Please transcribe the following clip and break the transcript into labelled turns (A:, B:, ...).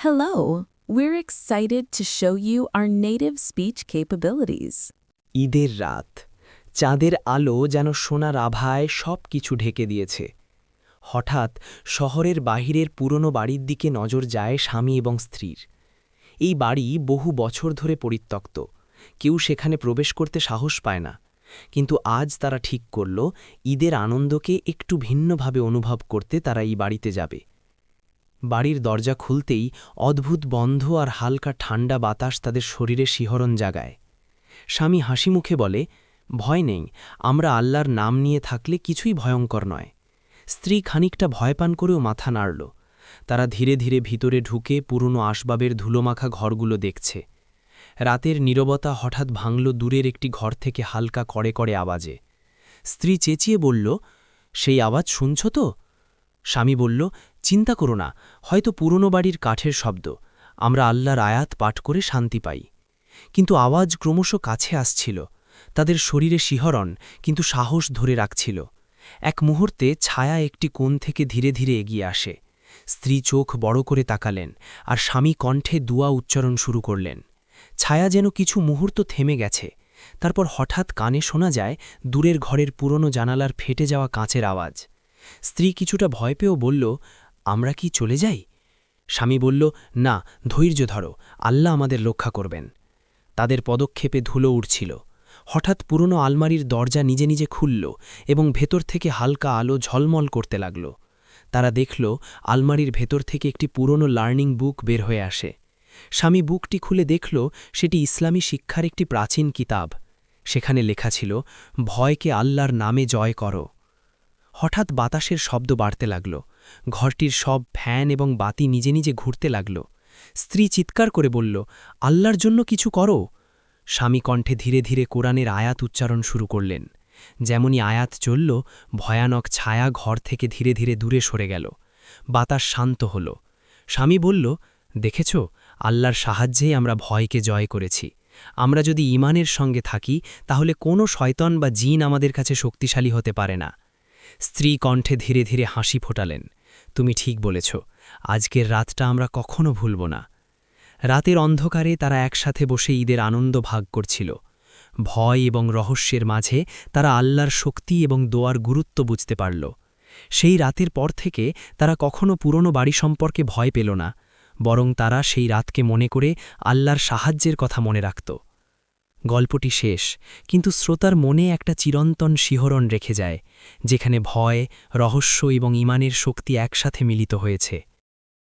A: Hello, we're excited to show you our native speech capabilities.
B: ঈদের রাত চাঁদের আলো যেন সোনার আভায় সব কিছু ঢেকে দিয়েছে। হঠাৎ শহরের বাহিরের পুরনো বাড়ির দিকে নজর যায় স্বামী এবং স্ত্রীর। এই বাড়ি বহু বছর ধরে পরিত্যক্ত, কেউ সেখানে প্রবেশ করতে সাহস পায় না। কিন্তু আজ তারা ঠিক করল ঈদের আনন্দকে একটু ভিন্নভাবে অনুভব করতে তারা এই বাড়িতে যাবে। বাড়ির দরজা খুলতেই অদ্ভুত বন্ধ আর হালকা ঠান্ডা বাতাস তাদের শরীরে শিহরণ জাগায়। স্বামী হাসি মুখে বলে, ভয় নেই, আমরা আল্লাহর নাম নিয়ে থাকলে কিছুই ভয়ঙ্কর নয়। স্ত্রী খানিকটা ভয় পান করেও মাথা নাড়ল। তারা ধীরে ধীরে ভিতরে ঢুকে পুরনো আসবাবের ধুলোমাখা ঘরগুলো দেখছে। রাতের নীরবতা হঠাৎ ভাঙল দূরের একটি ঘর থেকে হালকা কড়ে কড়ে আওয়াজে। স্ত্রী চেঁচিয়ে বলল, সেই আওয়াজ শুনছ তো? স্বামী বলল, চিন্তা করো না, হয়তো পুরনো বাড়ির কাঠের শব্দ, আমরা আল্লাহর আয়াত পাঠ করে শান্তি পাই। কিন্তু আওয়াজ ক্রমশ কাছে আসছিল। তাদের শরীরে শিহরণ, কিন্তু সাহস ধরে রাখছিল। এক মুহূর্তে ছায়া একটি কোণ থেকে ধীরে ধীরে এগিয়ে আসে। স্ত্রী চোখ বড় করে তাকালেন, আর স্বামী কণ্ঠে দুয়া উচ্চারণ শুরু করলেন। ছায়া যেন কিছু মুহূর্ত থেমে গেছে। তারপর হঠাৎ কানে শোনা যায় দূরের ঘরের পুরনো জানালার ফেটে যাওয়া কাঁচের আওয়াজ। স্ত্রী কিছুটা ভয় পেয়েও বলল, আমরা কি চলে যাই? স্বামী বলল, না, ধৈর্য ধরো, আল্লাহ আমাদের রক্ষা করবেন। তাদের পদক্ষেপে ধুলো উড়ছিল। হঠাৎ পুরনো আলমারির দরজা নিজে নিজে খুলল এবং ভেতর থেকে হালকা আলো ঝলমল করতে লাগল। তারা দেখল আলমারির ভেতর থেকে একটি পুরনো লার্নিং বুক বের হয়ে আসে। স্বামী বুকটি খুলে দেখল সেটি ইসলামী শিক্ষার একটি প্রাচীন কিতাব। সেখানে লেখা ছিল, ভয়কে আল্লাহর নামে জয় করো। হঠাৎ বাতাসের শব্দ বাড়তে লাগল। ঘরটির সব ফ্যান এবং বাতি নিজে নিজে ঘুরতে লাগল। স্ত্রী চিৎকার করে বলল, আল্লাহর জন্য কিছু করো। স্বামী কণ্ঠে ধীরে ধীরে কোরআনের আয়াত উচ্চারণ শুরু করলেন। যেমনই আয়াত চলল, ভয়ানক ছায়া ঘর থেকে ধীরে ধীরে দূরে সরে গেল। বাতাস শান্ত হল। স্বামী বলল, দেখেছ, আল্লাহর সাহায্যেই আমরা ভয়কে জয় করেছি। আমরা যদি ঈমানের সঙ্গে থাকি তাহলে কোনো শয়তান বা জিন আমাদের কাছে শক্তিশালী হতে পারে না। স্ত্রী কণ্ঠে ধীরে ধীরে হাসি ফোটালেন, তুমি ঠিক বলেছ, আজকের রাতটা আমরা কখনো ভুলব না। রাতের অন্ধকারে তারা একসাথে বসে ঈদের আনন্দ ভাগ করছিল। ভয় এবং রহস্যের মাঝে তারা আল্লাহর শক্তি এবং দোয়ার গুরুত্ব বুঝতে পারল। সেই রাতের পর থেকে তারা কখনো পুরনো বাড়ি সম্পর্কে ভয় পেল না, বরং তারা সেই রাতকে মনে করে আল্লাহর সাহায্যের কথা মনে রাখত। গল্পটি শেষ, কিন্তু শ্রোতার মনে একটা চিরন্তন শিহরণ রেখে যায়, যেখানে ভয়, রহস্য এবং ঈমানের শক্তি একসাথে মিলিত হয়েছে।